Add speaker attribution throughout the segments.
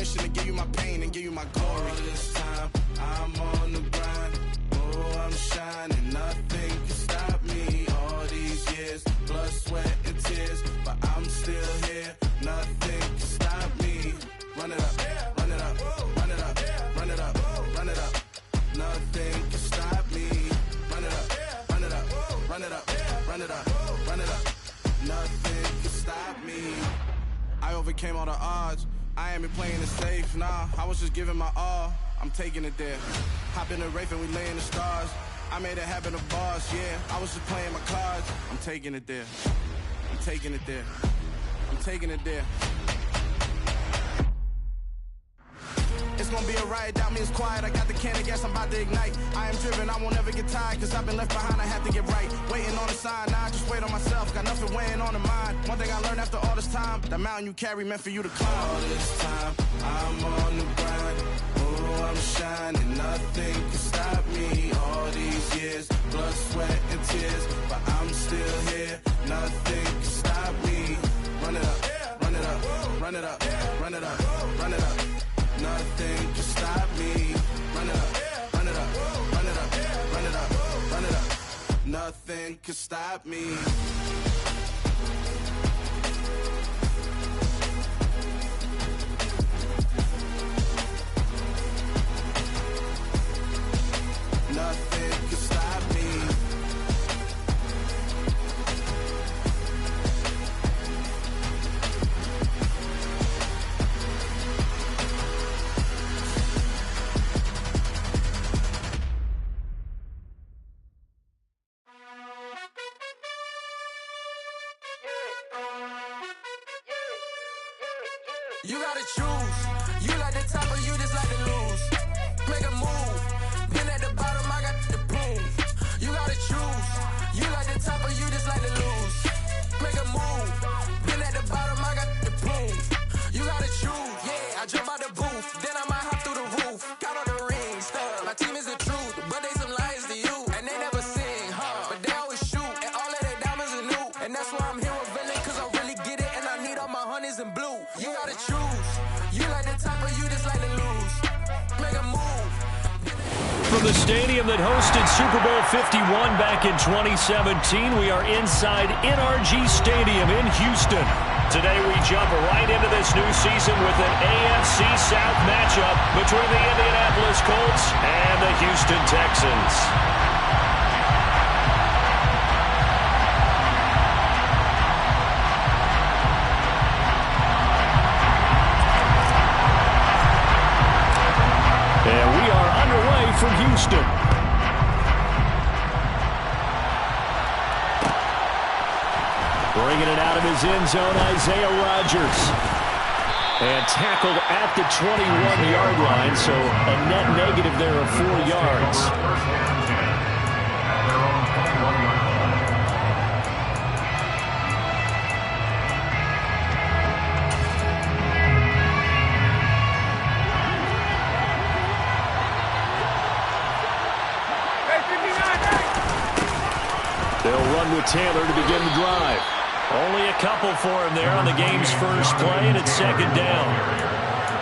Speaker 1: mission to give you my pain and give you my glory. All this time, I'm on the grind. Oh, I'm shining, nothing can stop me. All these years, blood, sweat, and tears, but I'm still here. Nothing can stop me. Run it up, run it up, run it up, run it up, run it up. Nothing can stop me. Run it up, run it up, run it up, run it up, run it up. Nothing can stop me. I overcame all the odds. I ain't been playing it safe, nah. I was just giving my all. I'm taking it there. Hop in the Wraith and we lay in the stars. I made it happen to boss, yeah. I was just playing my cards. I'm taking it there. I'm taking it there. I'm taking it there. It's gonna be a riot, doubt me it's quiet. I got the can of gas, I'm about to ignite. I am driven, I won't ever get tired, cause I've been left behind, I have to get right. Waiting on the sign, now I just wait on myself. Got nothing weighing on the mind. One thing I learned after all this time, the mountain you carry meant for you to climb. All this time, I'm on the grind. Oh, I'm shining, nothing can stop me. All these years, blood, sweat, and tears, but I'm still here. Nothing can stop me. Run it up, run it up, run it up, run it up, run it up. Nothing can stop me. Run it up, run it up, run it up, run it up, run it up. Nothing can stop me. Nothing can stop me. You gotta choose. You like the top or you just like to lose. Make a move. Been at the bottom, I got the prove. You gotta choose. You like the top or you just like to lose. Make a move. Been at the bottom, I got the prove. You gotta choose. Yeah, I jump out the booth. Then I might hop through the roof. Count on the rings. My team is the truth, but they some liars to you. And they never sing, but they always shoot. And all of their diamonds are new. And that's why I'm here with villain, cause I really get it. And I need all my honeys in blue. You gotta choose. You like the top or you just like to lose. Make a move.
Speaker 2: From the stadium that hosted Super Bowl 51 back in 2017, we are inside NRG Stadium in Houston. Today we jump right into this new season with an AFC South matchup between the Indianapolis Colts and the Houston Texans. And we are underway from Houston. Bringing it out of his end zone, Isaiah Rodgers. And tackled at the 21-yard line, so a net negative there of 4 yards. They'll run with Taylor to begin the drive. Only a couple for him there on the game's first play, and it's second down.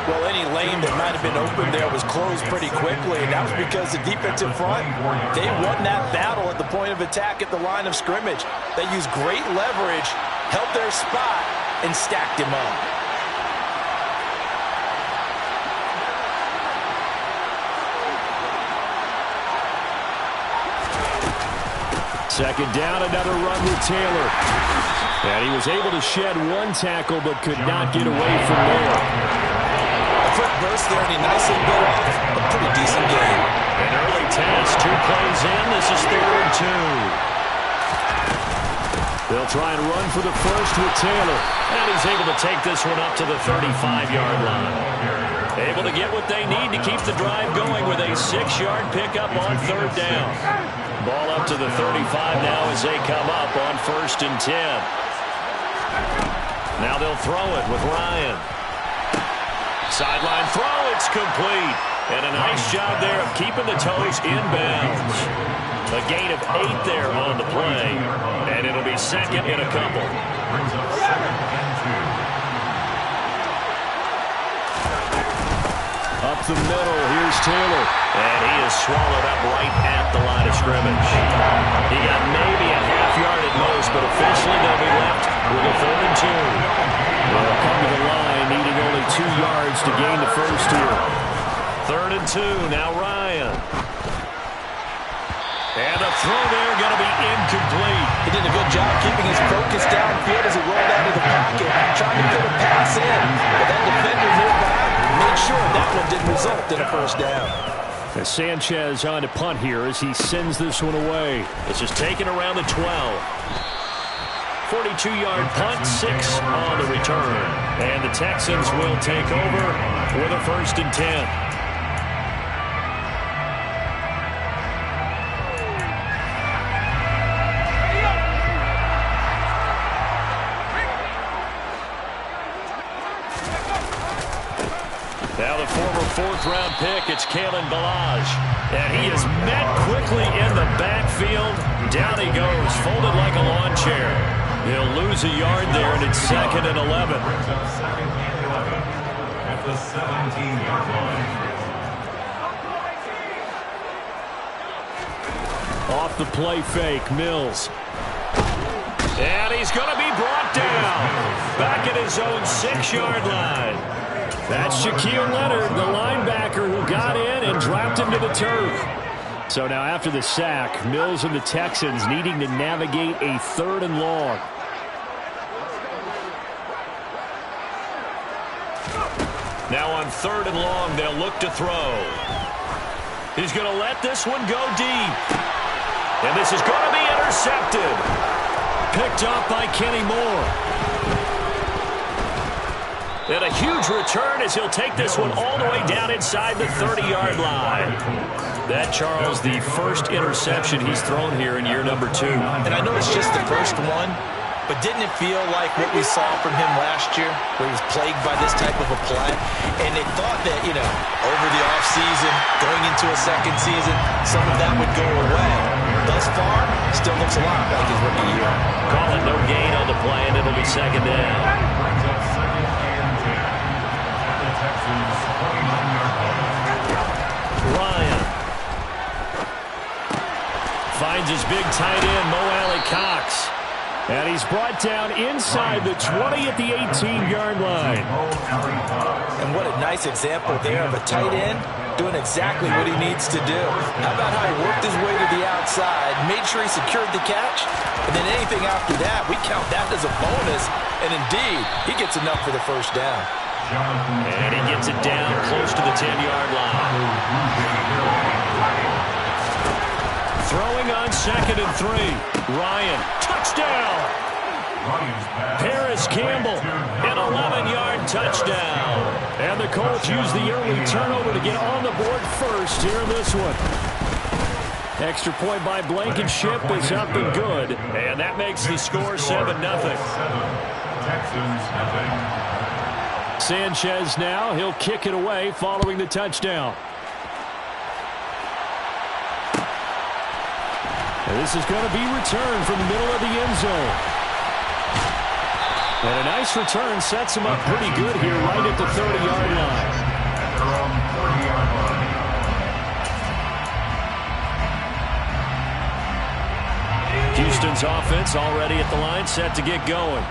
Speaker 3: Well, any lane that might have been open there was closed pretty quickly, and that was because the defensive front, they won that battle at the point of attack at the line of scrimmage. They used great leverage, held their spot, and stacked him up.
Speaker 2: Second down, another run with Taylor. And he was able to shed one tackle but could not get away from there.
Speaker 3: A quick burst there, and he nicely bit off a pretty decent game.
Speaker 2: An early test, 2 plays in. This is 3rd and 2. They'll try and run for the first with Taylor. And he's able to take this one up to the 35-yard line. Able to get what they need to keep the drive going with a 6-yard pickup on 3rd down. Ball up to the 35 now as they come up on 1st and 10. Now they'll throw it with Ryan. Sideline throw, it's complete. And a nice job there of keeping the toes in bounds. A gain of 8 there on the play. And it'll be second and a couple. the middle. Here's Taylor. And he is swallowed up right at the line of scrimmage. He got maybe a half yard at most, but officially they'll be left with a 3rd and 2. They'll come to the line, needing only 2 yards to gain the first here. 3rd and 2, now Ryan. And the throw there going to be incomplete.
Speaker 3: He did a good job keeping his focus downfield as he rolled out of the pocket, trying to get a pass in. But that defender nearby made sure that one didn't result in a first down.
Speaker 2: As Sanchez on to punt here as he sends this one away. This is taken around the 12. 42-yard punt, 6 on the return. And the Texans will take over with a 1st and 10. Now the former 4th-round pick, it's Kalen Ballage. And he is met quickly in the backfield. Down he goes, folded like a lawn chair. He'll lose a yard there, and it's 2nd and 11.
Speaker 4: At the 17-yard line.
Speaker 2: Off the play fake, Mills. And he's going to be brought down. Back at his own 6-yard line. That's Shaquille Leonard, the linebacker who got in and dropped him to the turf. So now after the sack, Mills and the Texans needing to navigate a 3rd and long. Now on 3rd and long, they'll look to throw. He's going to let this one go deep. And this is going to be intercepted. Picked up by Kenny Moore. And a huge return as he'll take this one all the way down inside the 30-yard line. That, Charles, the first interception he's thrown here in year number 2.
Speaker 3: And I know it's just the first one, but didn't it feel like what we saw from him last year, where he was plagued by this type of a play? And they thought that, over the offseason, going into a second season, some of that would go away. Thus far, still looks a lot like his rookie year.
Speaker 2: Call it no gain on the play, and it'll be 2nd down. Ryan finds his big tight end, Mo Alley-Cox. And he's brought down inside the 20 at the 18-yard line.
Speaker 3: And what a nice example there of a tight end doing exactly what he needs to do. How about how he worked his way to the outside, made sure he secured the catch, and then anything after that, we count that as a bonus. And indeed, he gets enough for the first down.
Speaker 2: And he gets it down close to the 10-yard line. Throwing on 2nd and 3. Ryan, touchdown. Paris Campbell, an 11-yard touchdown. And the Colts use the early turnover to get on the board first here in this one. Extra point by Blankenship is up and good. And that makes the score 7-0. Sanchez now, he'll kick it away following the touchdown. And this is going to be returned from the middle of the end zone. And a nice return sets him up pretty good here right at the 30-yard line. Houston's offense already at the line, set to get going.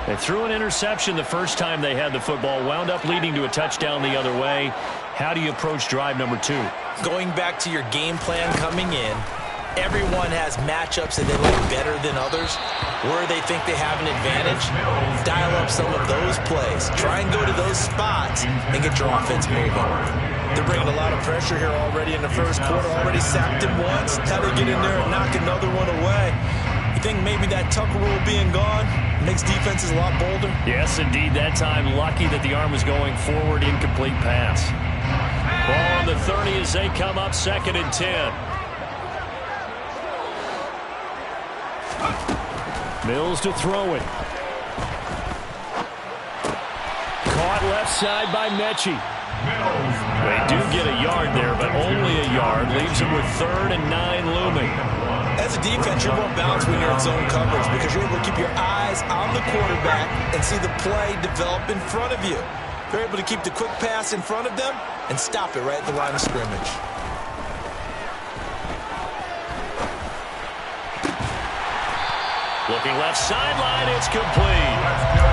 Speaker 2: They threw an interception the first time they had the football, wound up leading to a touchdown the other way. How do you approach drive number 2?
Speaker 3: Going back to your game plan coming in, everyone has matchups that they like better than others, where they think they have an advantage. Dial up some of those plays. Try and go to those spots and get your offense moving. They're bringing a lot of pressure here already in the first quarter. Already sacked him once. How they get in there and knock another one away. You think maybe that Tucker rule being gone makes defenses a lot bolder?
Speaker 2: Yes, indeed. That time, lucky that the arm was going forward, incomplete pass. Ball on the 30 as they come up 2nd and 10. Mills to throw it. Caught left side by Mechie. They do get a yard there, but only a yard. Leaves them with 3rd and 9 looming.
Speaker 3: As a defense, you're more balanced when you're in zone coverage because you're able to keep your eyes on the quarterback and see the play develop in front of you. They're able to keep the quick pass in front of them and stop it right at the line of scrimmage.
Speaker 2: Looking left sideline, it's complete.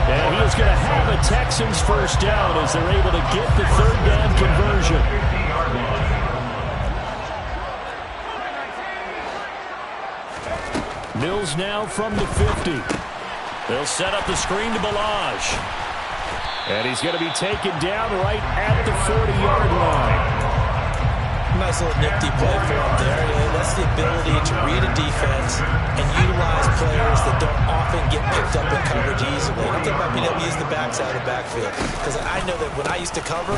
Speaker 2: And he is going to have a Texans first down as they're able to get the third down conversion. Mills now from the 50. They'll set up the screen to Balaj. And he's going to be taken down right at the 40-yard line.
Speaker 3: Nice little nifty play for him there. That's the ability to read a defense and utilize players that don't often get picked up in coverage easily. I'm talking about being able to use the backs out of the backfield. Because I know that when I used to cover,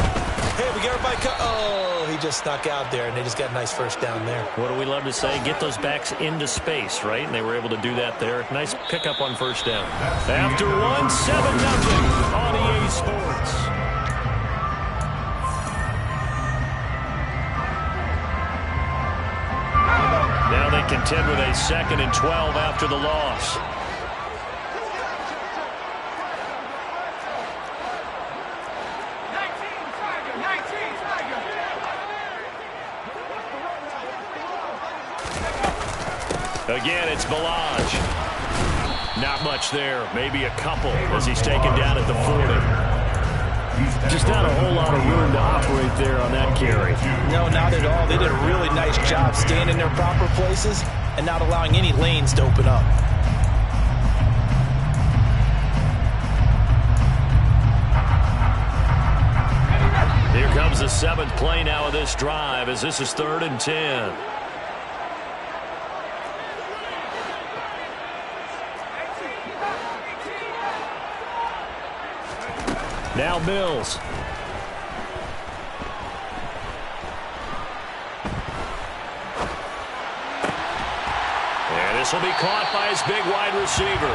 Speaker 3: hey, we get everybody oh, he just snuck out there, and they just got a nice first down there.
Speaker 2: What do we love to say? Get those backs into space, right? And they were able to do that there. Nice pickup on first down. After one, 7-0 on EA Sports. Now they contend with a 2nd and 12 after the loss. Again, it's Balaj. Not much there. Maybe a couple as he's taken down at the 40. Just not a whole lot of room to operate there on that carry.
Speaker 3: No, not at all. They did a really nice job staying in their proper places and not allowing any lanes to open up.
Speaker 2: Here comes the 7th play now of this drive as this is 3rd and 10. Now Mills. And this will be caught by his big wide receiver.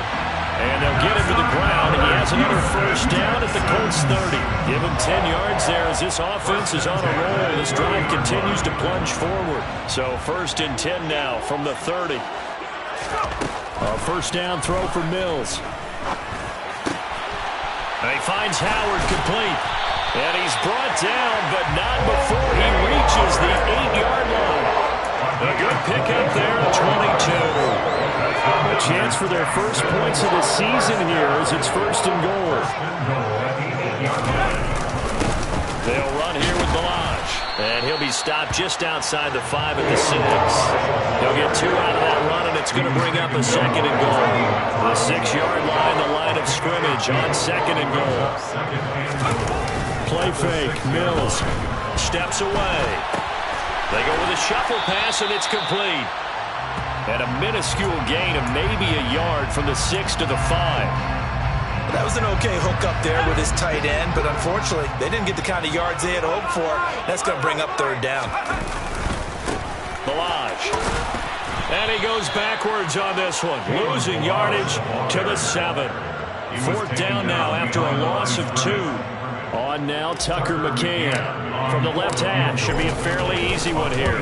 Speaker 2: And they'll get him to the ground. He has another first down at the Colts 30. Give him 10 yards there as this offense is on a roll. This drive continues to plunge forward. So 1st and 10 now from the 30. A first down throw for Mills. And he finds Howard complete. And he's brought down, but not before he reaches the 8-yard line. A good pickup there at 22. A chance for their first points of the season here as it's 1st and goal. They'll run here with Balaj. And he'll be stopped just outside the 5 at the 6. He'll get 2 out of that run, and it's going to bring up a 2nd and goal. The 6-yard line, the line of scrimmage on 2nd and goal. Play fake. Mills steps away. They go with a shuffle pass, and it's complete. And a minuscule gain of maybe a yard from the 6 to the 5.
Speaker 3: That was an okay hook up there with his tight end, but unfortunately, they didn't get the kind of yards they had hoped for. That's going to bring up 3rd down.
Speaker 2: Balaj. And he goes backwards on this one, losing yardage to the 7. 4th down now after a loss of 2. On now, Tucker McCann from the left hash. Should be a fairly easy one here.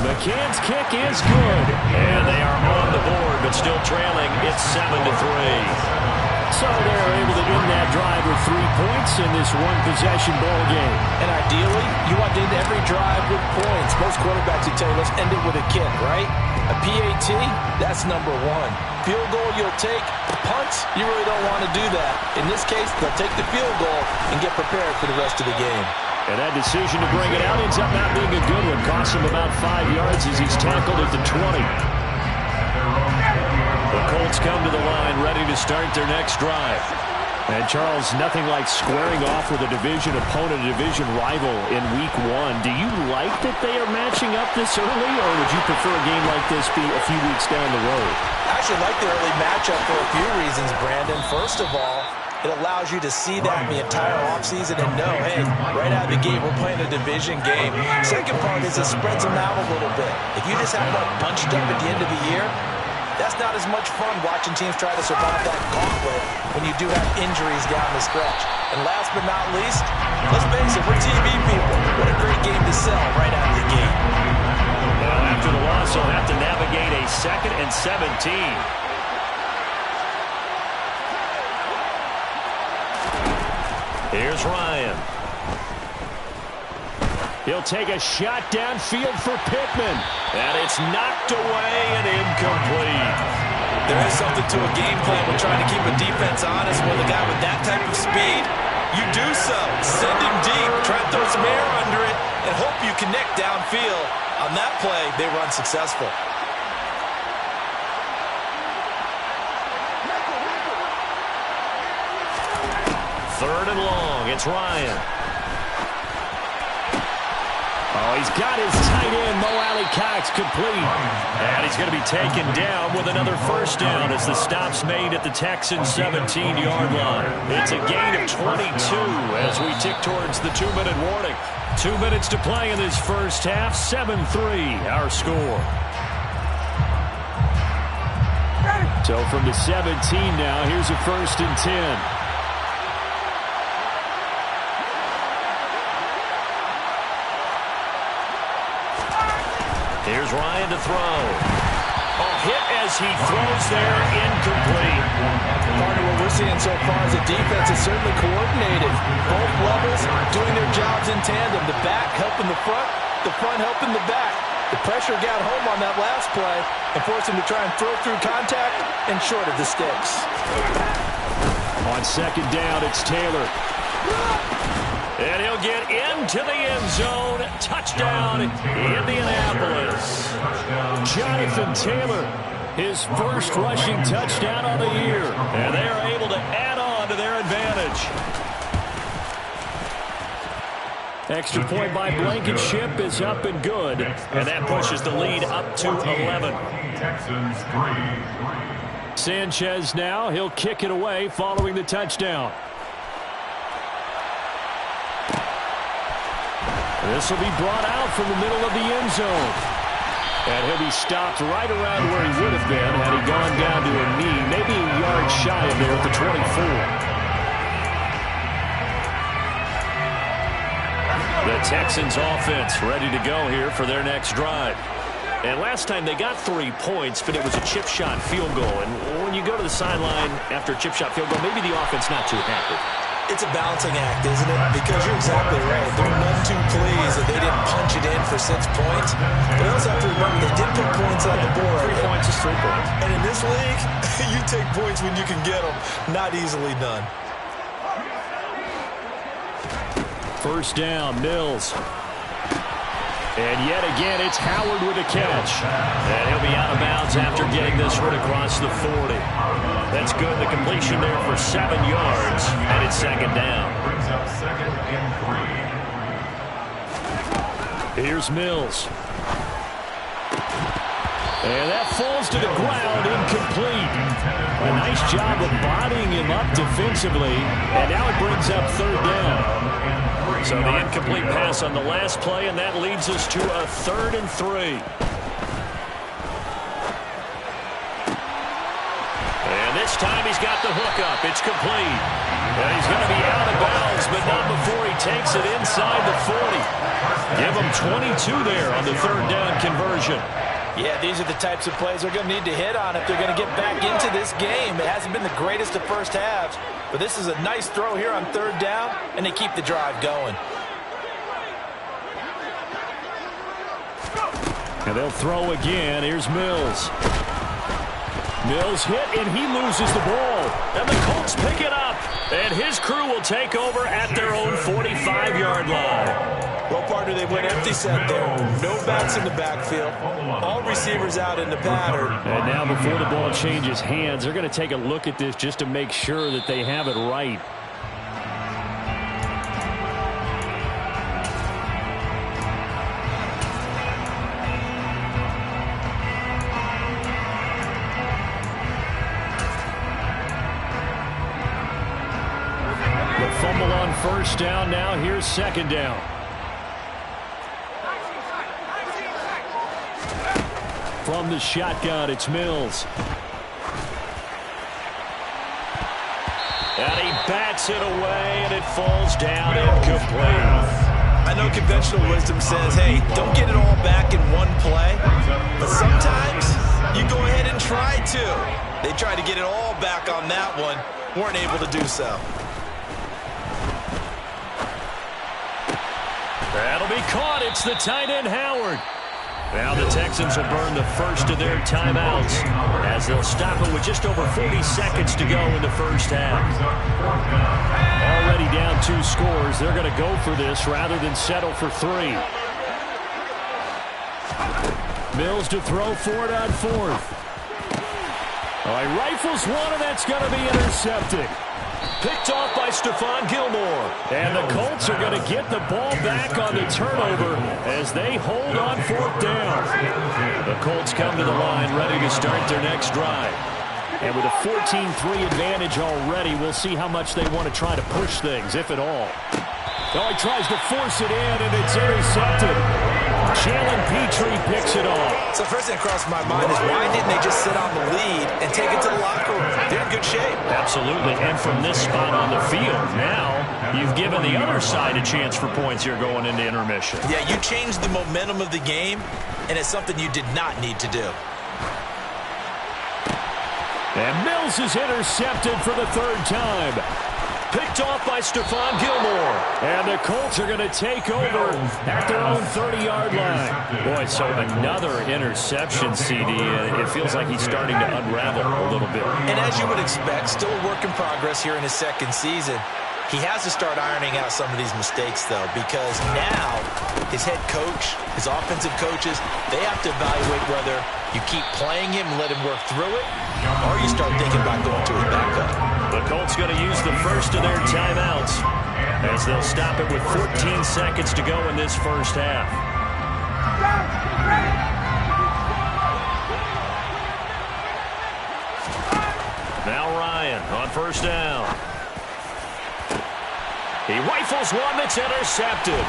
Speaker 2: McCann's kick is good. And they are on the board, but still trailing. It's 7-3. So they're able to end that drive with 3 points in this one-possession ball game.
Speaker 3: And ideally, you want to end every drive with points. Most quarterbacks would tell you, let's end it with a kick, right? A PAT, that's number 1. Field goal you'll take. Punts, you really don't want to do that. In this case, they'll take the field goal and get prepared for the rest of the game.
Speaker 2: And that decision to bring it out ends up not being a good one. Costs him about 5 yards as he's tackled at the 20. The Colts come to the line ready to start their next drive. And, Charles, nothing like squaring off with a division opponent, a division rival in Week 1. Do you like that they are matching up this early, or would you prefer a game like this be a few weeks down the road?
Speaker 3: I actually like the early matchup for a few reasons, Brandon. First of all, it allows you to see that in the entire offseason and know, hey, right out of the gate, we're playing a division game. Second part is it spreads them out a little bit. If you just have one bunched up at the end of the year, that's not as much fun watching teams try to survive that gauntlet when you do have injuries down the stretch. And last but not least, let's face it, we're TV people. What a great game to sell right out of the gate.
Speaker 2: Well, after the loss, they'll have to navigate a 2nd and 17. Here's Ryan. He'll take a shot downfield for Pittman. And it's knocked away and incomplete.
Speaker 3: There is something to a game plan when trying to keep a defense honest. With a guy with that type of speed, you do so. Send him deep, try to throw some air under it, and hope you connect downfield. On that play, they run successful.
Speaker 2: Third and long. It's Ryan. Oh, he's got his tight end, Mo Alley-Cox, complete. And he's going to be taken down with another first down as the stop's made at the Texans' 17-yard line. It's a gain of 22 as we tick towards the 2-minute warning. 2 minutes to play in this first half. 7-3, our score. So from the 17 now, here's a 1st and 10. Here's Ryan to throw. A hit as he throws there, incomplete.
Speaker 3: Partner, what we're seeing so far is the defense is certainly coordinated. Both levels doing their jobs in tandem. The back helping the front helping the back. The pressure got home on that last play and forced him to try and throw through contact and short of the sticks.
Speaker 2: On second down, it's Taylor. And he'll get into the end zone. Touchdown, Indianapolis. Jonathan Taylor, his first rushing touchdown on the year. And they are able to add on to their advantage. Extra point by Blankenship is up and good. And that pushes the lead up to 11. Sanchez now, he'll kick it away following the touchdown. This will be brought out from the middle of the end zone. And he'll be stopped right around where he would have been had he gone down to a knee, maybe a yard shy of there at the 24. The Texans offense ready to go here for their next drive. And last time they got 3 points, but it was a chip shot field goal. And when you go to the sideline after a chip shot field goal, maybe the offense not too happy.
Speaker 3: It's a balancing act, isn't it? Because you're exactly right. They're none too pleased that they didn't punch it in for 6 points. But you also have to remember they did put points on the board.
Speaker 2: 3 points is 3 points.
Speaker 3: And in this league, you take points when you can get them. Not easily done.
Speaker 2: First down, Mills. And yet again, it's Howard with a catch. And he'll be out of bounds after getting this one across the 40. That's good. The completion there for 7 yards. And it's second down.
Speaker 4: Brings up 2nd and 3.
Speaker 2: Here's Mills. And that falls to the ground, incomplete. A nice job of bodying him up defensively. And now it brings up 3rd down. So the incomplete pass on the last play, and that leads us to a 3rd and 3. And this time he's got the hook up. It's complete. And he's going to be out of bounds, but not before he takes it inside the 40. Give him 22 there on the 3rd down conversion.
Speaker 3: Yeah, these are the types of plays they're going to need to hit on if they're going to get back into this game. It hasn't been the greatest of first halves, but this is a nice throw here on 3rd down, and they keep the drive going.
Speaker 2: And they'll throw again. Here's Mills. Mills hit, and he loses the ball. And the Colts pick it up. And his crew will take over at their own 45-yard line.
Speaker 3: Well, partner, they went empty set there. No backs in the backfield. All receivers out in the pattern.
Speaker 2: And now before the ball changes hands, they're going to take a look at this just to make sure that they have it right. The fumble on first down. Now here's second down. From the shotgun, it's Mills. And he bats it away, and it falls down incomplete.
Speaker 3: I know conventional wisdom says, hey, don't get it all back in one play. But sometimes you go ahead and try to. They tried to get it all back on that one. Weren't able to do so.
Speaker 2: That'll be caught. It's the tight end, Howard. Now the Texans will burn the first of their timeouts as they'll stop it with just over 40 seconds to go in the first half. Already down 2 scores. They're going to go for this rather than settle for 3. Mills to throw for it on 4th. All right, rifles one, and that's going to be intercepted. Picked off by Stephon Gilmore. And the Colts are going to get the ball back on the turnover as they hold on 4th down. The Colts come to the line ready to start their next drive. And with a 14-3 advantage already, we'll see how much they want to try to push things, if at all. Oh, he tries to force it in, and it's intercepted. Jalen Petrie picks it off.
Speaker 3: So first thing that crossed my mind is why didn't they just sit on the lead and take it to the locker room? They're in good shape.
Speaker 2: Absolutely, and from this spot on the field, now you've given the other side a chance for points here going into intermission.
Speaker 3: Yeah, you changed the momentum of the game, and it's something you did not need to do.
Speaker 2: And Mills is intercepted for the 3rd time. Picked off by Stephon Gilmore. And the Colts are going to take over at their own 30-yard line. Boy, so another interception, CD. It feels like he's starting to unravel a little bit.
Speaker 3: And as you would expect, still a work in progress here in his 2nd season. He has to start ironing out some of these mistakes, though, because now his head coach, his offensive coaches, they have to evaluate whether you keep playing him and let him work through it, or you start thinking about going to his backup.
Speaker 2: The Colts going to use the first of their timeouts as they'll stop it with 14 seconds to go in this first half. Now Ryan on 1st down. He rifles one that's intercepted.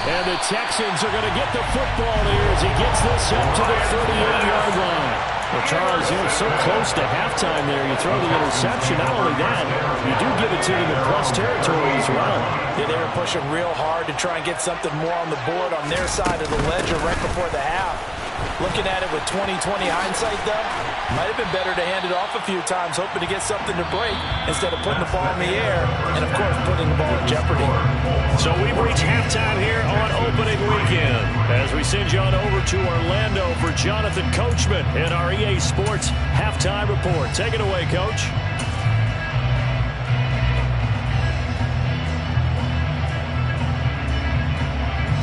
Speaker 2: And the Texans are going to get the football here as he gets this up to the 38-yard line. Well, Charles, so close to halftime there. You throw the interception. Not only that, you do give it to them in plus territory as well.
Speaker 3: Yeah, they were pushing real hard to try and get something more on the board on their side of the ledger right before the half. Looking at it with 20/20 hindsight, though, might have been better to hand it off a few times, hoping to get something to break instead of putting the ball in the air and, of course, putting the ball in jeopardy.
Speaker 2: So we've reached halftime here on opening weekend as we send you on over to Orlando for Jonathan Coachman in our EA Sports Halftime Report. Take it away, Coach.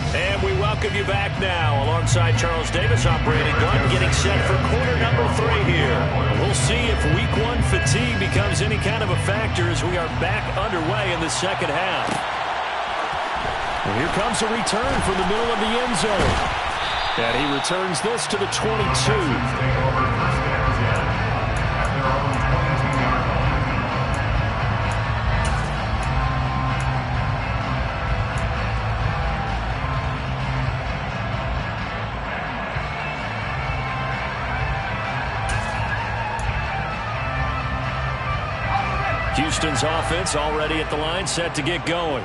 Speaker 2: And we welcome you back now. Alongside Charles Davis, I'm Brandon Gunn, getting set for quarter number 3 here. We'll see if week 1 fatigue becomes any kind of a factor as we are back underway in the second half. And here comes a return from the middle of the end zone. And he returns this to the 22. Houston's offense already at the line, set to get going.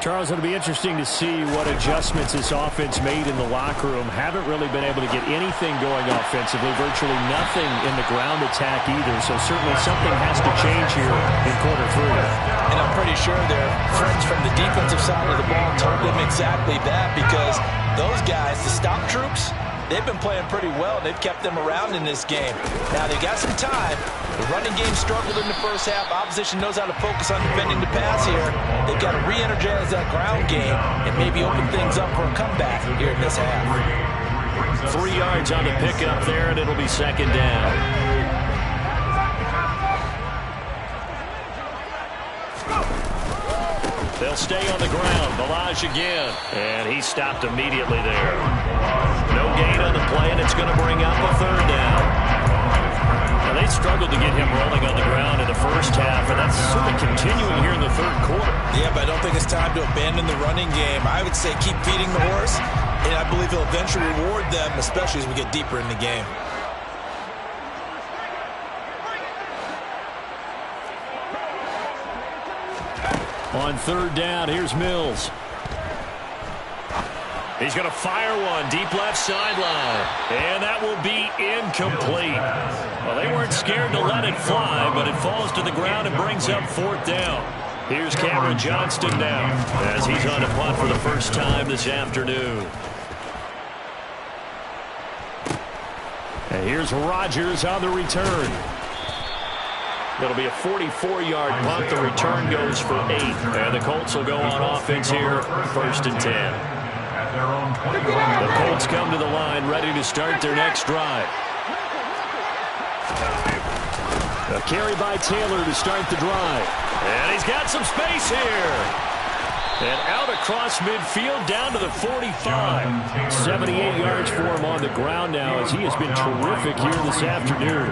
Speaker 2: Charles, it'll be interesting to see what adjustments this offense made in the locker room. Haven't really been able to get anything going offensively, virtually nothing in the ground attack either, so certainly something has to change here in quarter 3.
Speaker 3: And I'm pretty sure their friends from the defensive side of the ball told them exactly that, because those guys, the stop troops, they've been playing pretty well. They've kept them around in this game. Now, they got some time. The running game struggled in the first half. Opposition knows how to focus on defending the pass here. They've got to re-energize that ground game and maybe open things up for a comeback here in this half.
Speaker 2: 3 yards on the pickup there, and it'll be 2nd down. They'll stay on the ground. Balaj again. And he stopped immediately there. No gain on the play, and it's going to bring up a 3rd down. Now, they struggled to get him rolling on the ground in the first half, and that's sort of continuing here in the 3rd quarter.
Speaker 3: Yeah, but I don't think it's time to abandon the running game. I would say keep feeding the horse, and I believe he'll eventually reward them, especially as we get deeper in the game.
Speaker 2: On 3rd down, here's Mills. He's going to fire one deep left sideline, and that will be incomplete. Well, they weren't scared to let it fly, but it falls to the ground and brings up 4th down. Here's Cameron Johnston now as he's on a punt for the first time this afternoon. And here's Rodgers on the return. It'll be a 44-yard punt. The return goes for 8. And the Colts will go on offense here, 1st and 10. The Colts come to the line ready to start their next drive. A carry by Taylor to start the drive. And he's got some space here. And out across midfield down to the 45. 78 yards for him on the ground now as he has been terrific here this afternoon.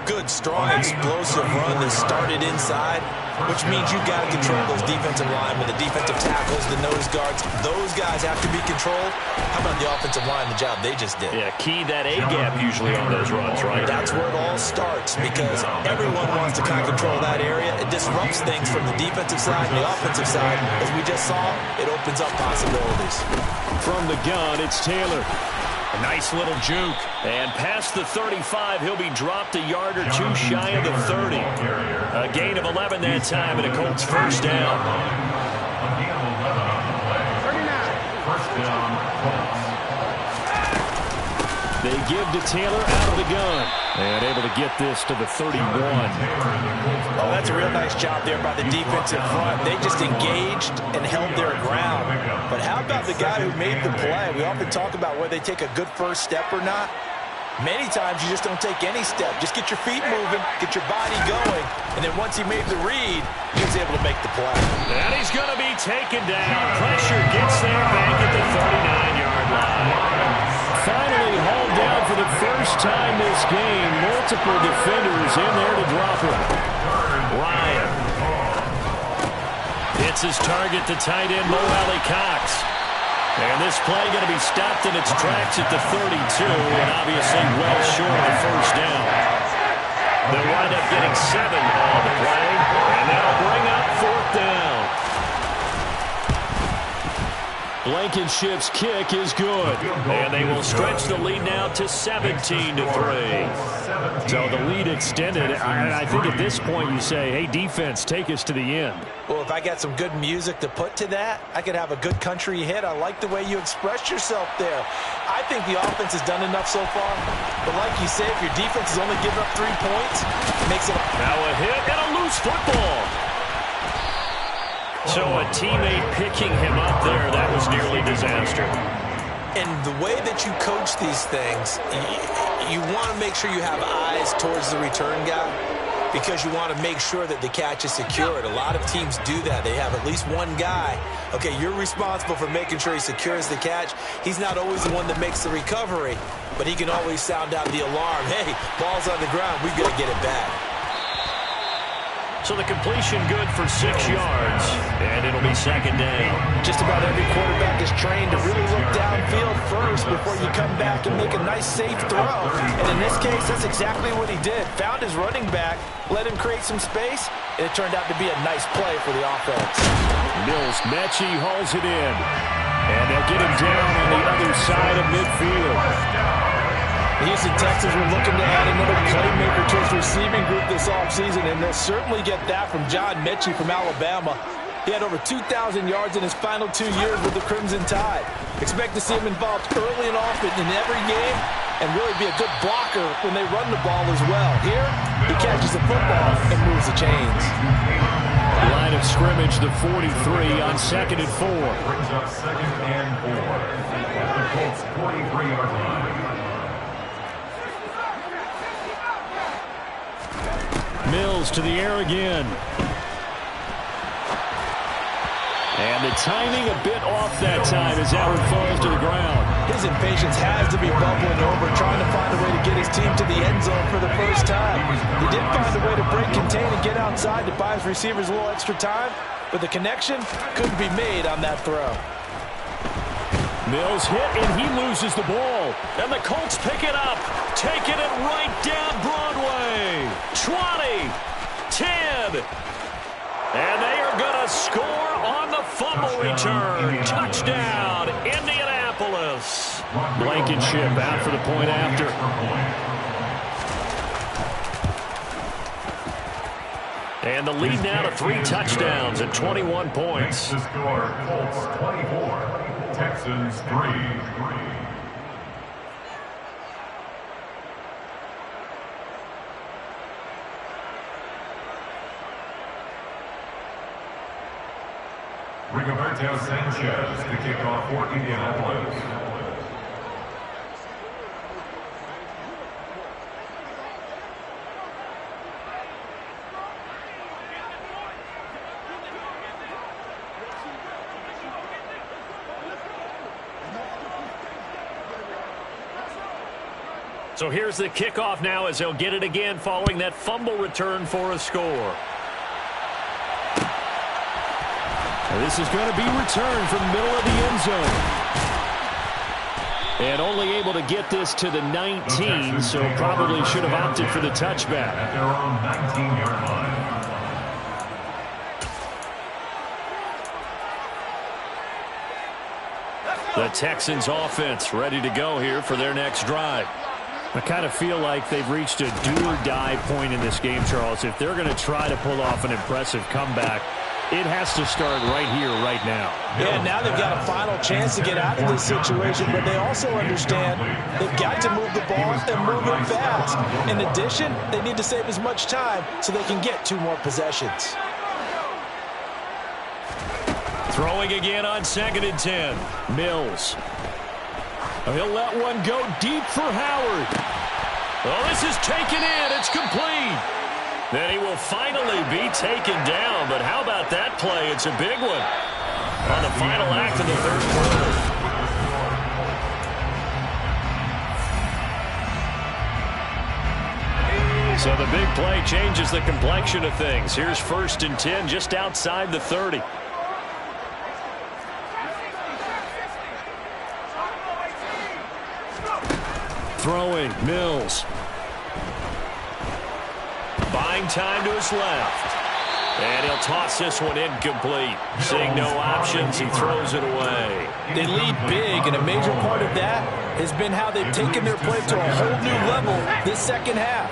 Speaker 3: Good, strong, explosive run that started inside, which means you've got to control those defensive linemen, the defensive tackles, the nose guards. Those guys have to be controlled. How about the offensive line, the job they just did?
Speaker 2: Yeah, key that A-gap usually on those runs, right?
Speaker 3: That's where it all starts because everyone wants to kind of control that area. It disrupts things from the defensive side and the offensive side. As we just saw, it opens up possibilities.
Speaker 2: From the gun, it's Taylor. A nice little juke. And past the 35, he'll be dropped a yard or two shy of the 30. A gain of 11 that time and a Colts first down. They give to Taylor out of the gun. And able to get this to the 31.
Speaker 3: Oh, that's a real nice job there by the defensive front. They just engaged and held their ground. But how about the guy who made the play? We often talk about whether they take a good first step or not. Many times you just don't take any step. Just get your feet moving, get your body going, and then once he made the read, he was able to make the play.
Speaker 2: And he's going to be taken down. Pressure gets there back at the 39-yard line. Finally hauled down for the first time this game. Multiple defenders in there to drop him. Ryan hits his target, the tight end, Mo Cox. And this play going to be stopped in its tracks at the 32, and obviously well short of the first down. They'll wind up getting 7 on the play, and that'll bring up 4th down. Blankenship's kick is good, and they will stretch the lead now to 17-3. So the lead extended. I think at this point you say, hey, defense, take us to the end.
Speaker 3: Well, if I got some good music to put to that, I could have a good country hit. I like the way you expressed yourself there. I think the offense has done enough so far. But like you say, if your defense is only giving up 3 points, it makes it...
Speaker 2: Now a hit and a loose football. So a teammate picking him up there, that was nearly disaster.
Speaker 3: And the way that you coach these things, you want to make sure you have eyes towards the return guy because you want to make sure that the catch is secured. A lot of teams do that. They have at least one guy. Okay, you're responsible for making sure he secures the catch. He's not always the one that makes the recovery, but he can always sound out the alarm. Hey, ball's on the ground. We've got to get it back.
Speaker 2: So the completion good for 6 yards, and it'll be 2nd down.
Speaker 3: Just about every quarterback is trained to really look downfield first before you come back and make a nice, safe throw. And in this case, that's exactly what he did. Found his running back, let him create some space, and it turned out to be a nice play for the offense.
Speaker 2: Mills Mechie hauls it in, and they'll get him down on the other side of midfield.
Speaker 3: The Houston Texans were looking to add another playmaker to his receiving group this offseason, and they'll certainly get that from John Mechie from Alabama. He had over 2,000 yards in his final 2 years with the Crimson Tide. Expect to see him involved early and often in every game and really be a good blocker when they run the ball as well. Here, he catches the football and moves the chains.
Speaker 2: Line of scrimmage, the 43 on 2nd and 4.
Speaker 4: Brings up 2nd and 4 at the Colts 43-yard line.
Speaker 2: Mills to the air again. And the timing a bit off that time as Howard falls to the ground.
Speaker 3: His impatience has to be bubbling over, trying to find a way to get his team to the end zone for the first time. He did find a way to break, contain, and get outside to buy his receivers a little extra time, but the connection couldn't be made on that throw.
Speaker 2: Mills hit, and he loses the ball. And the Colts pick it up, taking it right down Broadway. 20, 10, and they are going to score on the fumble return. Touchdown, Indianapolis. Blankenship out for the point after. And the lead now to 3 touchdowns and 21 points.
Speaker 4: The score, Colts 24, Texans 3. Rigoberto Sanchez to kick off for Indianapolis.
Speaker 2: So here's the kickoff now as they'll get it again following that fumble return for a score.
Speaker 5: This is going to be returned from the middle of the end zone. And only able to get this to the 19, so probably should have opted for the touchback.
Speaker 4: At their own 19-yard line.
Speaker 2: The Texans offense ready to go here for their next drive.
Speaker 5: I kind of feel like they've reached a do-or-die point in this game, Charles. If they're going to try to pull off an impressive comeback, it has to start right here, right now.
Speaker 3: Yeah, now they've got a final chance to get out of this situation, but they also understand they've got to move the ball and move it fast. In addition, they need to save as much time so they can get 2 more possessions.
Speaker 2: Throwing again on 2nd and 10. Mills. He'll let one go deep for Howard. Oh, this is taken in. It's complete. Then he will finally be taken down. But how about that play? It's a big one on the final act of the 3rd quarter. So the big play changes the complexion of things. Here's 1st and 10 just outside the 30. Throwing, Mills. Buying time to his left. And he'll toss this one incomplete. Seeing no options, he throws it away.
Speaker 3: They lead big, and a major part of that has been how they've taken their play to a whole new level this second half.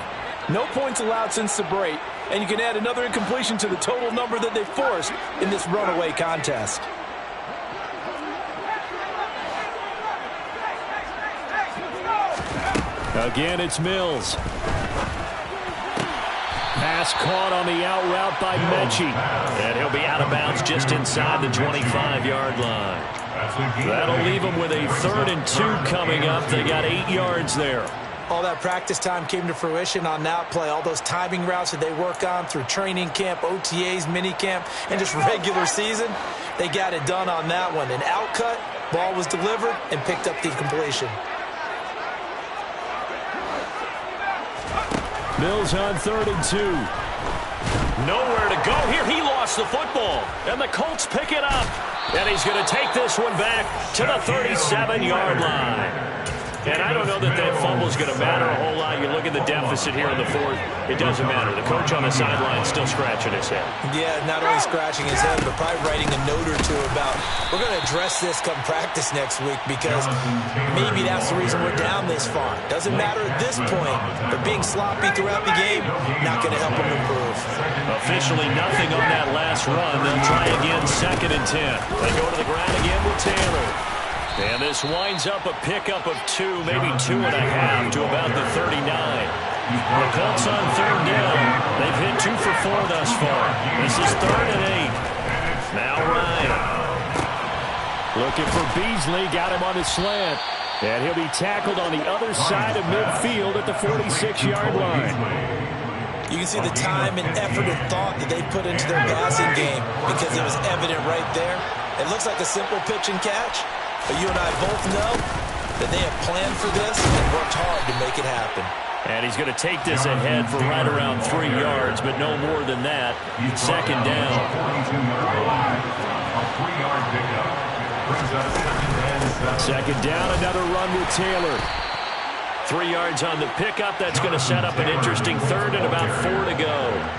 Speaker 3: No points allowed since the break, and you can add another incompletion to the total number that they forced in this runaway contest.
Speaker 5: Again, it's Mills. Pass caught on the out route by Mechie.
Speaker 2: And he'll be out of bounds just inside the 25-yard line. That'll leave them with a 3rd and 2 coming up. They got 8 yards there.
Speaker 3: All that practice time came to fruition on that play. All those timing routes that they work on through training camp, OTAs, minicamp, and just regular season, they got it done on that one. An outcut, ball was delivered, and picked up the completion.
Speaker 5: Mills on 3rd and 2.
Speaker 2: Nowhere to go here. He lost the football. And the Colts pick it up. And he's going to take this one back to the 37-yard line. And I don't know that that fumble is going to matter a whole lot. You look at the deficit here in the 4th. It doesn't matter. The coach on the sideline still scratching his head.
Speaker 3: Yeah, not only scratching his head, but probably writing a note or two about, we're going to address this come practice next week because maybe that's the reason we're down this far. Doesn't matter at this point, but being sloppy throughout the game, not going to help them improve.
Speaker 2: Officially nothing on that last run. They'll try again 2nd and 10. They go to the ground again with Taylor. And this winds up a pickup of 2, maybe 2.5 to about the 39. The Colts on 3rd down. They've hit 2 for 4 thus far. This is 3rd and 8. Now Ryan.
Speaker 5: Looking for Beasley. Got him on his slant. And he'll be tackled on the other side of midfield at the 46-yard line.
Speaker 3: You can see the time and effort and thought that they put into their passing game because it was evident right there. It looks like a simple pitch and catch. But you and I both know that they have planned for this and worked hard to make it happen.
Speaker 2: And he's going to take this ahead for right around 3 yards, but no more than that. 2nd down.
Speaker 5: Second down, another run with Taylor.
Speaker 2: 3 yards on the pickup. That's going to set up an interesting 3rd and about 4 to go.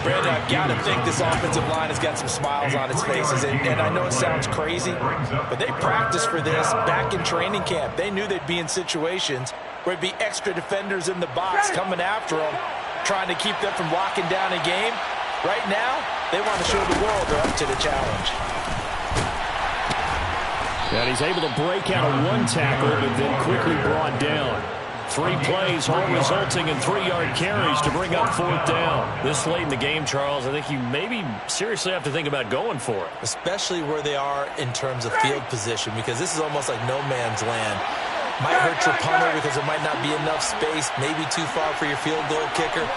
Speaker 3: Brandon, I've got to think this offensive line has got some smiles on its faces. And I know it sounds crazy, but they practiced for this back in training camp. They knew they'd be in situations where it'd be extra defenders in the box coming after them, trying to keep them from locking down a game. Right now, they want to show the world they're up to the challenge.
Speaker 5: And he's able to break out of one tackle, but then quickly brought down. 3 plays, all resulting in 3-yard carries to bring up 4th down. This late in the game, Charles, I think you maybe seriously have to think about going for it.
Speaker 3: Especially where they are in terms of field position, because this is almost like no man's land. Might hurt your punter because there might not be enough space, maybe too far for your field goal kicker.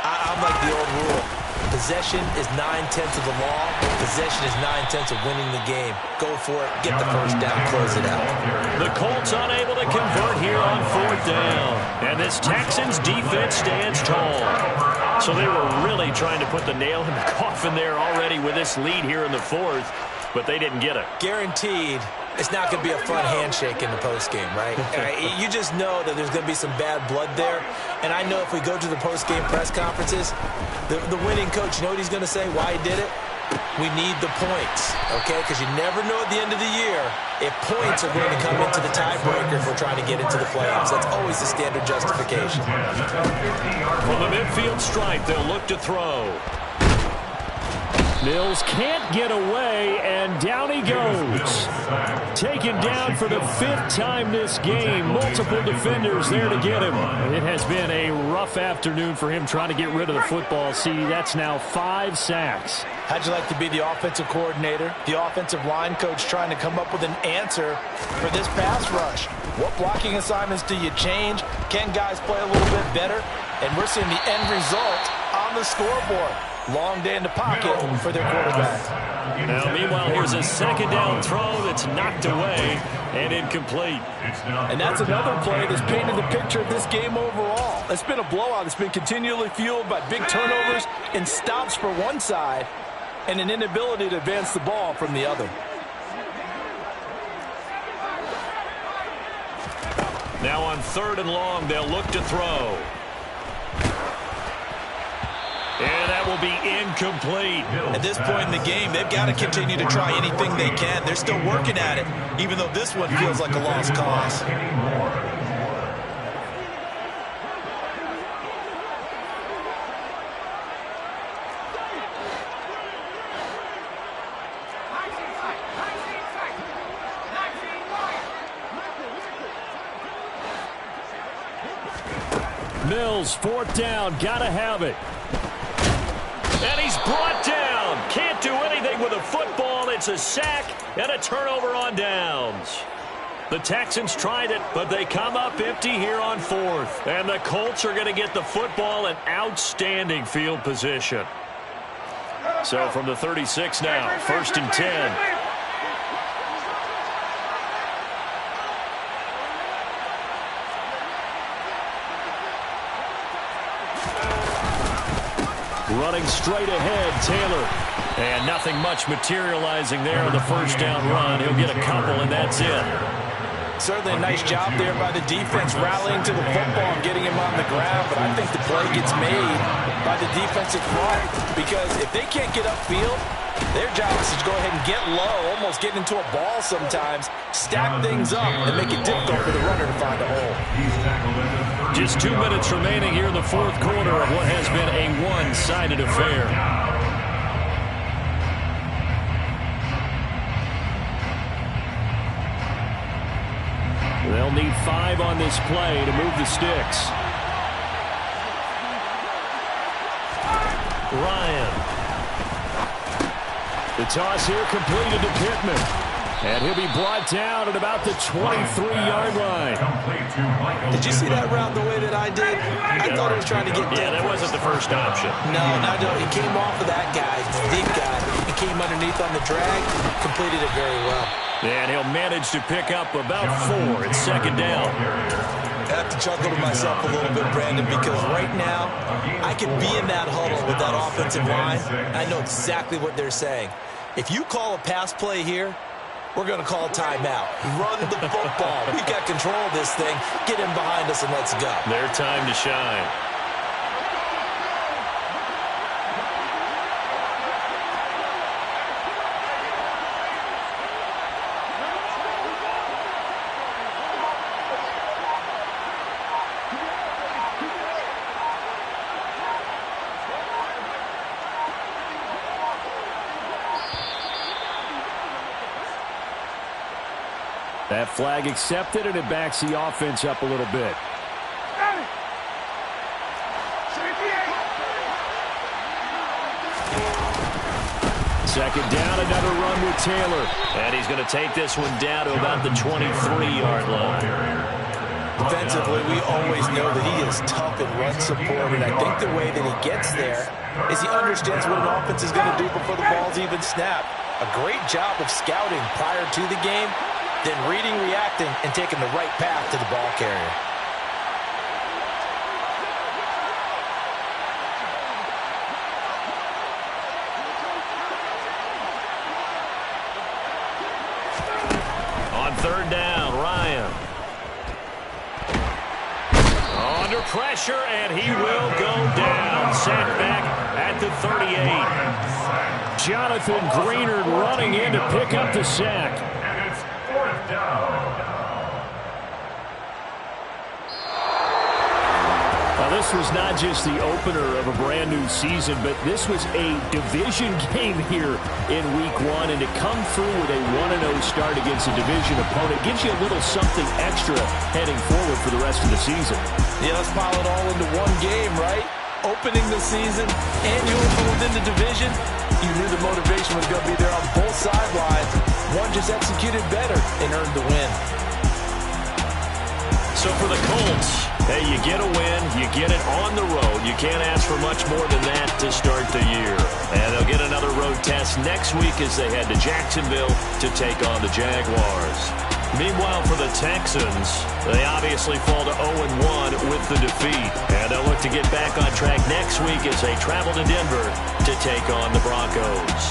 Speaker 3: I'm like the old rule. Possession is 9/10 of the law. Possession is 9/10 of winning the game. Go for it. Get the first down. Close it out.
Speaker 2: The Colts unable to convert here on 4th down. And this Texans defense stands tall. So they were really trying to put the nail in the coffin there already with this lead here in the 4th, but they didn't get it.
Speaker 3: Guaranteed. It's not going to be a fun handshake in the postgame, right? You just know that there's going to be some bad blood there. And I know if we go to the postgame press conferences, the winning coach, you know what he's going to say, why he did it? We need the points, okay? Because you never know at the end of the year if points are going to come into the tiebreaker if we're trying to get into the playoffs. That's always the standard justification.
Speaker 2: From the midfield stripe, they'll look to throw.
Speaker 5: Mills can't get away, and down he goes. Taken down for the 5th time this game. Multiple defenders there to get him. It has been a rough afternoon for him trying to get rid of the football. See, that's now 5 sacks.
Speaker 3: How'd you like to be the offensive coordinator, the offensive line coach trying to come up with an answer for this pass rush? What blocking assignments do you change? Can guys play a little bit better? And we're seeing the end result on the scoreboard. Long day in the pocket for their quarterback.
Speaker 2: Now, meanwhile, here's a 2nd down throw that's knocked away and incomplete.
Speaker 3: And that's another play that's painted the picture of this game overall. It's been a blowout. It's been continually fueled by big turnovers and stops for one side and an inability to advance the ball from the other.
Speaker 2: Now on 3rd and long, they'll look to throw. And that will be incomplete.
Speaker 3: At this point in the game, they've got to continue to try anything they can. They're still working at it, even though this one feels like a lost cause.
Speaker 5: Mills, 4th down, gotta have it.
Speaker 2: And he's brought down. Can't do anything with a football. It's a sack and a turnover on downs. The Texans tried it, but they come up empty here on 4th. And the Colts are going to get the football in outstanding field position. So from the 36 now, 1st and 10.
Speaker 5: Running straight ahead, Taylor.
Speaker 2: And nothing much materializing there on the 1st down run. He'll get a couple, and that's it.
Speaker 3: Certainly a nice job there by the defense rallying to the football and getting him on the ground, but I think the play gets made by the defensive front because if they can't get upfield, their job is to go ahead and get low, almost get into a ball sometimes, stack things up, and make it difficult for the runner to find a hole.
Speaker 2: Just 2 minutes remaining here in the 4th quarter of what has been a one-sided affair.
Speaker 5: They'll need 5 on this play to move the sticks.
Speaker 2: Ryan.
Speaker 5: The toss here completed to Pittman. And he'll be brought down at about the 23-yard line.
Speaker 3: Did you see that route the way that I did? I thought he was trying to get
Speaker 2: Yeah, that wasn't the first option.
Speaker 3: No, he came off of that guy, deep guy. He came underneath on the drag, completed it very well.
Speaker 2: And he'll manage to pick up about 4 at 2nd down.
Speaker 3: I have to chuckle to myself a little bit, Brandon, because right now I could be in that huddle with that offensive line. I know exactly what they're saying. If you call a pass play here, we're going to call timeout. Run the football. We've got control of this thing. Get him behind us and let's go.
Speaker 2: Their time to shine.
Speaker 5: That flag accepted, and it backs the offense up a little bit. Second down, another run with Taylor.
Speaker 2: And he's going to take this one down to about the 23-yard line.
Speaker 3: Defensively, we always know that he is tough and run support, and I think the way that he gets there is he understands what an offense is going to do before the ball's even snapped. A great job of scouting prior to the game, then reading, reacting, and taking the right path to the ball carrier.
Speaker 2: On third down, Ryan. Under pressure, and he will go down. Sacked back at the 38.
Speaker 5: Jonathan Greenard running in to pick up the sack.
Speaker 4: And it's fourth down.
Speaker 5: Now, this was not just the opener of a brand-new season, but this was a division game here in Week 1, and to come through with a 1-0 start against a division opponent gives you a little something extra heading forward for the rest of the season.
Speaker 3: Yeah, let's pile it all into one game, right? Opening the season and you open within the division. You knew the motivation was going to be there on both sidelines. One just executed better and earned the win.
Speaker 2: So for the Colts, hey, you get a win, you get it on the road. You can't ask for much more than that to start the year. And they'll get another road test next week as they head to Jacksonville to take on the Jaguars. Meanwhile, for the Texans, they obviously fall to 0-1 with the defeat. And they'll look to get back on track next week as they travel to Denver to take on the Broncos.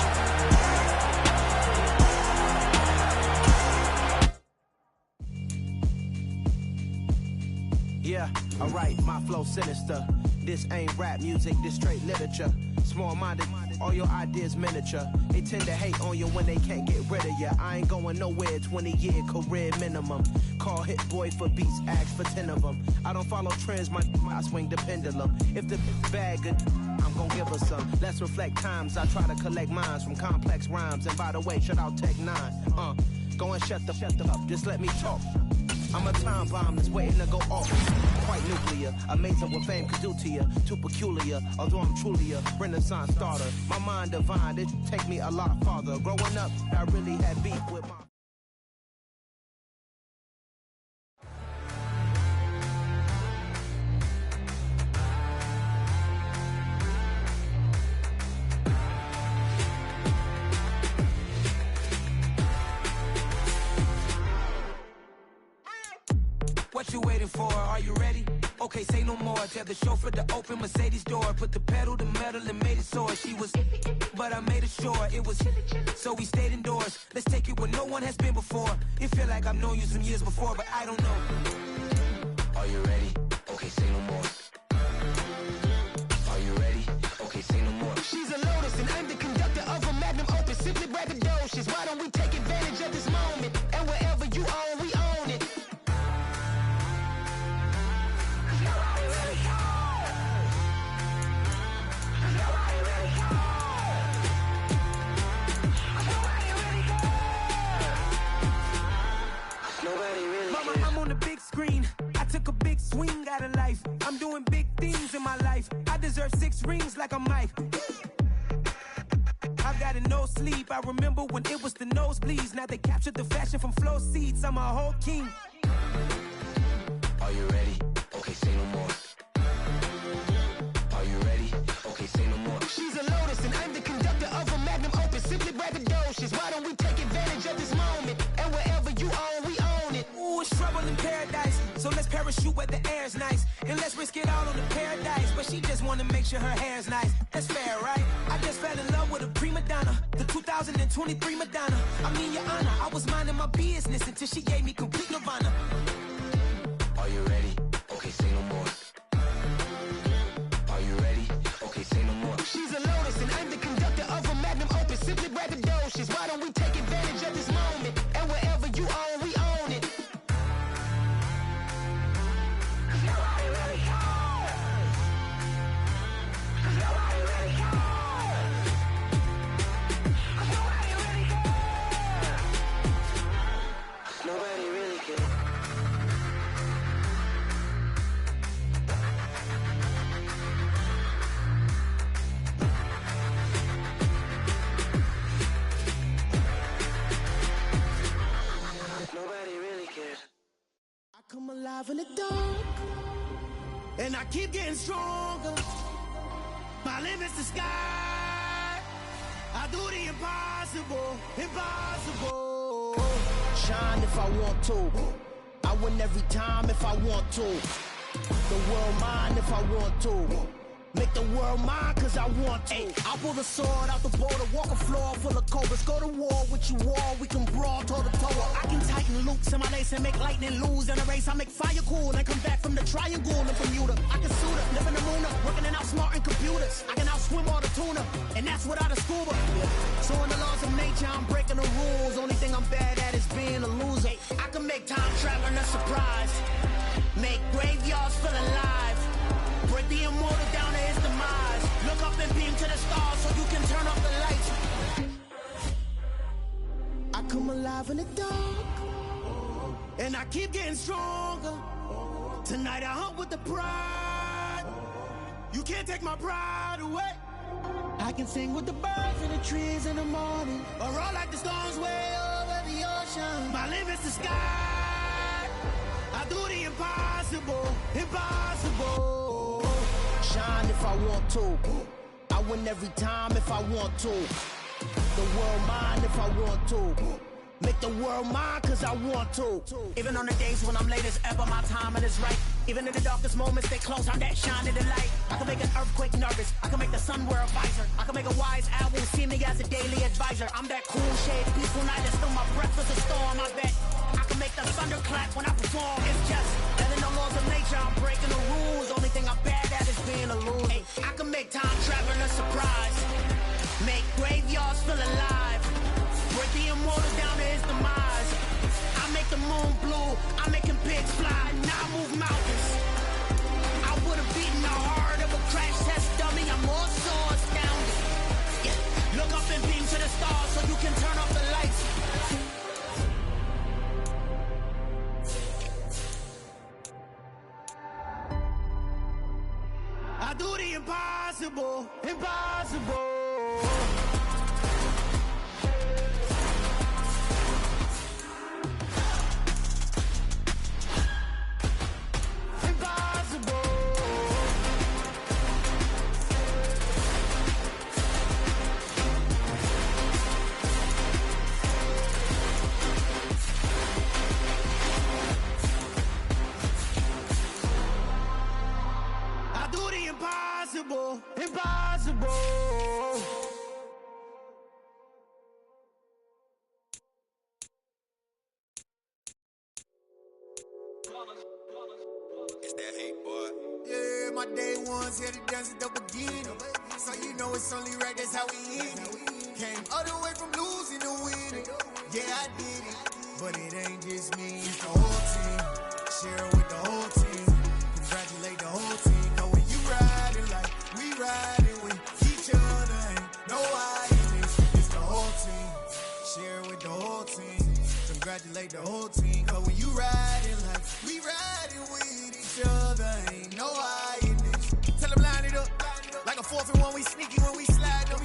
Speaker 6: Yeah, alright, my flow sinister. This ain't rap music, this straight literature. Small-minded, all your ideas miniature. They tend to hate on you when they can't get rid of you. I ain't going nowhere, 20-year career minimum. Call Hit Boy for beats, ask for 10 of them. I don't follow trends, I swing the pendulum. If the bag good, I'm gonna give her some. Let's reflect times, I try to collect minds from complex rhymes. And by the way, shout out Tech 9. Go and shut the up, just let me talk. I'm a time bomb that's waiting to go off. Quite nuclear, amazing what fame could do to you. Too peculiar, although I'm truly a renaissance starter. My mind divine, it take me a lot farther. Growing up, I really had beef with my... What you waiting for? Are you ready? Okay, say no more. Tell the chauffeur to open Mercedes door. Put the pedal to metal and made it soar. She was, but I made it sure it was. So we stayed indoors. Let's take it where no one has been before. It feel like I've known you some years before, but I don't know. Are you ready? Okay, say no more. Are you ready? Okay, say no more. She's a Lotus and I'm the conductor of a magnum opus. Simply braggadocious. Why don't we take advantage of this moment? And wherever you own, we own it. Mama, I'm on the big screen. I took a big swing out of life. I'm doing big things in my life. I deserve 6 rings like I'm Mike. I've got no sleep. I remember when it was the nosebleeds. Now they captured the fashion from flow seats. I'm a whole king. Are you ready? Okay, say no more. Are you ready? Okay, say no more. She's a Lotus and I'm the conductor of a magnum opus. Simply braggadocious. Why don't we take advantage of this moment? And wherever you own, we own it. Ooh, it's trouble in paradise. So let's parachute where the air's nice. And let's risk it all on the paradise. But she just wanna make sure her hair's nice. That's fair, right? I just fell in love with a prima donna. The 2023 Madonna. I mean, your honor, I was minding my business until she gave me complete nirvana. Are you ready? Okay, say no more. Are you ready? Okay, say no more. She's a Lotus and I'm the conductor of a magnum opus. Simply braggadocious. Why don't we take advantage of this moment? And wherever you own, we own it. Nobody really cares. Nobody really cares. Nobody really cares. Nobody really And I keep getting stronger. My limit's the sky. I do the impossible, impossible. Shine if I want to. I win every time if I want to. The world mine if I want to. Make the world mine cause I want to. I pull the sword out the border, walk a floor full of cobras. Go to war with you all, we can brawl toe to toe. I can tighten loops in my lace and make lightning lose in a race. I make fire cool and come back from the triangle in Bermuda. I can suit up, live in the moon up, working and outsmarting computers. I can outswim all the tuna, and that's without a scuba. So in the laws of nature, I'm breaking the rules. Only thing I'm bad at is being a loser. I can make time traveling a surprise. Make graveyards feel alive. Break the immortal down to his demise. Look up and beam to the stars so you can turn off the lights. I come alive in the dark, and I keep getting stronger. Tonight I hunt with the pride. You can't take my pride away. I can sing with the birds and the trees in the morning, or roll like the storms way over the ocean. My limit's the sky. I do the impossible, impossible. Shine if I want to. I win every time if I want to. The world mine if I want to. Make the world mine cause I want to. Even on the days when I'm late as ever, my timing is right. Even in the darkest moments, stay close, I'm that shining the light. I can make an earthquake nervous, I can make the sun wear a visor. I can make a wise owl see me as a daily advisor. I'm that cool shade, peaceful night, that's still my breath is a storm, I bet. I can make the thunder clap when I perform. It's just that in the laws of nature, I'm breaking the rules. Only thing I'm bad at is being a loser. Hey, I can make time traveling a surprise. Make graveyards feel alive. Break the immortal down to his demise. I make the moon blue, I'm making pigs fly. Now I move mountains. I would've beaten the heart of a crash test dummy. I'm more so astounded. Yeah. Look up and beam to the stars so you can turn off the lights. I do the impossible, impossible. Impossible, impossible.
Speaker 1: It's that hate, boy.
Speaker 6: Yeah, my day ones here to dance at the beginning. So you know it's only right, that's how we end it. Came all the way from losing to winning. Yeah, I did it, but it ain't just me, it's the whole team. Share it with the whole team. Congratulate the whole team. Know when you riding like we riding with each other. Ain't no hiding, it's the whole team. Share it with the whole team. Congratulate the whole team. Cause when you riding like we riding with each other. Ain't no hiding. Tell them line it up. Like a 4th and 1, we sneaky when we slide them.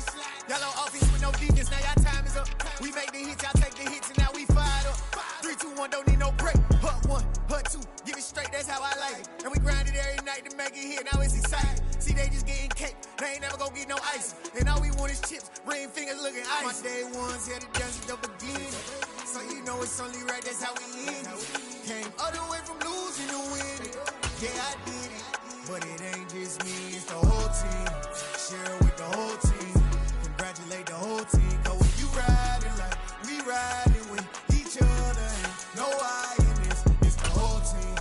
Speaker 6: Yellow offense with no defense, now y'all time is up. We make the hits, y'all take the hits, and now we fired up. 3, 2, 1, don't need no break. Hut 1, hut 2, give it straight, that's how I like it. And we grind it every night to make it hit, now it's exciting. See, they just getting cake, they ain't never gonna get no ice. And all we want is chips, ring fingers looking ice. My day ones here to dance at the beginning. So you know it's only right, that's how we end it. Came all the way from losing to winning. Yeah, I did it, but it ain't just me, it's the whole team. Share it with the whole team. Congratulate the whole team. Cause when you riding like we riding with each other. Ain't no hiding, it's the whole team.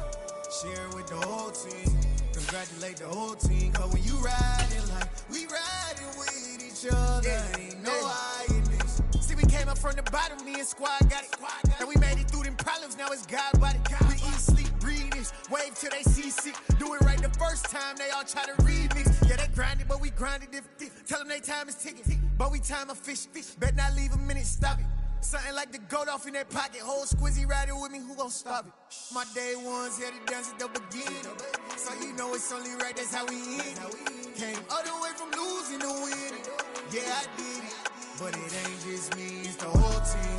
Speaker 6: Share it with the whole team. Congratulate the whole team. Cause when you riding like we riding with each other. Ain't no hiding. See, we came up from the bottom, me and squad got it. And we made it through them problems, now it's God body. We eat, sleep, breathe this, wave till they seasick. Do it right the first time, they all try to remix. Yeah, they grinded, but we grinded different. Tell them they time is ticking, but we time a fish. Bet not leave a minute, stop it. Something like the goat off in their pocket. Whole squizzy riding with me, who gon' stop it? My day ones here to dance at the beginning. So you know it's only right, that's how we end it. Came all the way from losing to winning. Yeah, I did it, but it ain't just me, it's the whole team.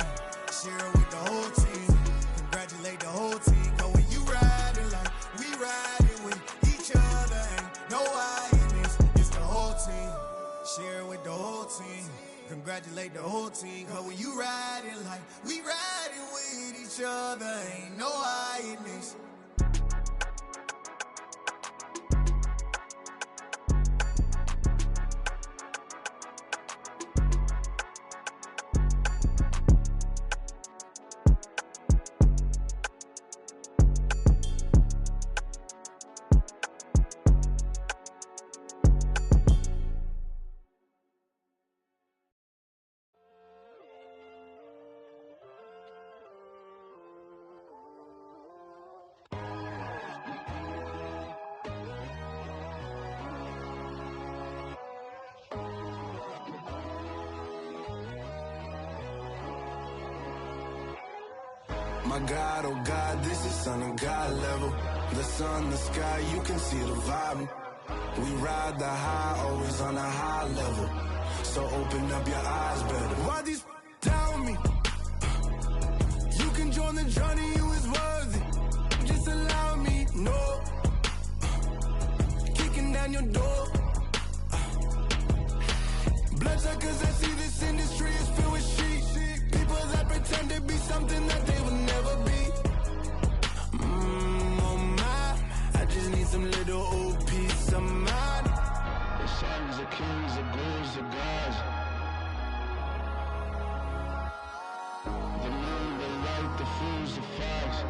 Speaker 6: Share it with the whole team. Congratulate the whole team. Cause when you riding like we riding with each other.
Speaker 7: Sharing with the whole team. Congratulate the whole team. Cause when you riding like we riding with each other, ain't no hiding this.
Speaker 1: My God, oh God, this is Son of God level. The sun, the sky, you can see the vibe. We ride the high, always on a high level. So open up your eyes better. Why these tell me? You can join the journey, you is worthy. Just allow me, no. Kicking down your door. Bloodsuckers, I see this industry is filled with sheep. People that pretend to be something that they will never be. Oh my, I just need some little old peace of mind. The sons of kings, the ghouls, the gods. The moon, the light, the fools, the facts.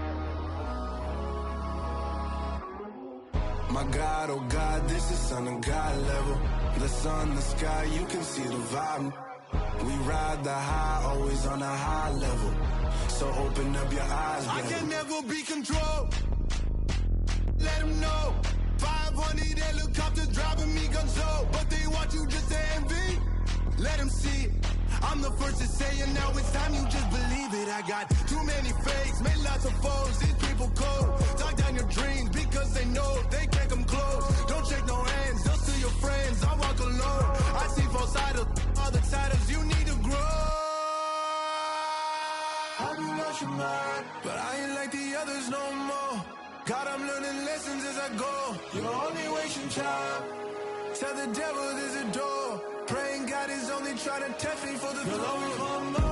Speaker 1: My God, oh God, this is Son of God level. The sun, the sky, you can see the vibe. We ride the high, always on a high level. So open up your eyes, baby. I can never be controlled. Let them know. 500 helicopters driving me gonzo. But they want you just to envy. Let them see it. I'm the first to say it, now it's time you just believe it. I got too many fakes, made lots of foes. These people cold. Talk down your dreams because they know they can't come close. Don't shake no hands, just to your friends. I walk alone. I see false idols, other titles. You need to grow. Have you lost your mind? But I ain't like the others no more. God, I'm learning lessons as I go. You're only wasting time. Tell the devil there's a door. Praying God is only trying to test me for the glory for more.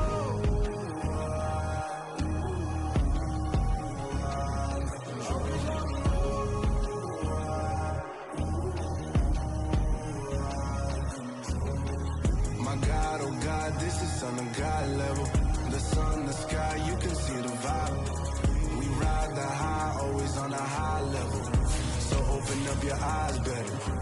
Speaker 1: My God, oh God, this is Son of God level. The sun, the sky, you can see the vibe. We ride the high, always on a high level. So open up your eyes better.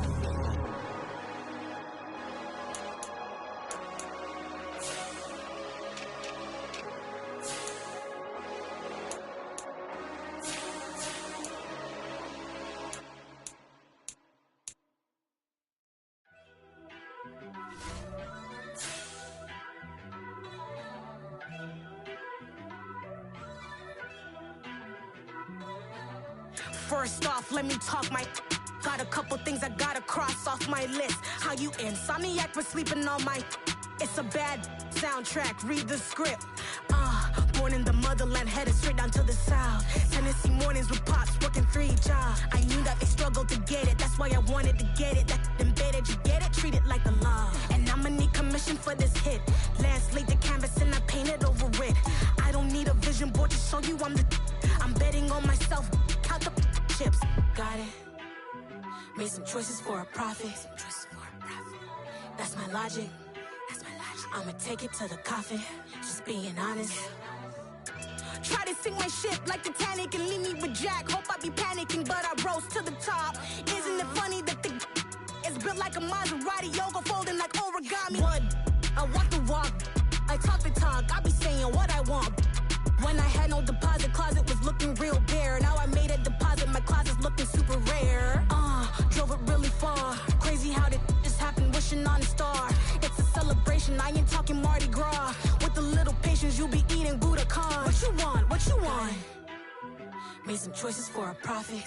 Speaker 8: First off, let me talk my. Got a couple things I gotta cross off my list. How you insomniac for sleeping on my. It's a bad soundtrack, read the script. Born in the motherland, headed straight down to the south. Tennessee mornings with pops, working 3 jobs. I knew that they struggled to get it, that's why I wanted to get it. That embedded, you get it, treat it like the law. And I'ma need commission for this hit. Last laid the canvas and I painted over it. I don't need a vision board to show you I'm the. I'm betting on myself, count the chips. Got it. Made some choices for a profit. That's my logic. I'ma take it to the coffin. Just being honest. Try to sink my ship like Titanic and leave me with Jack. Hope I be panicking, but I rose to the top. Isn't it funny that the is built like a Maserati, yoga folding like origami? What? I walk the walk, I talk the talk. I be saying what I want. When I had no deposit, closet was looking real bare. Now I made a deposit, my closet's looking super rare. Drove it really far. Crazy how did just happen, wishing on a star. It's a celebration, I ain't talking Mardi Gras. With a little patience, you'll be eating Budokan. What you want? What you want? Made some choices for a profit.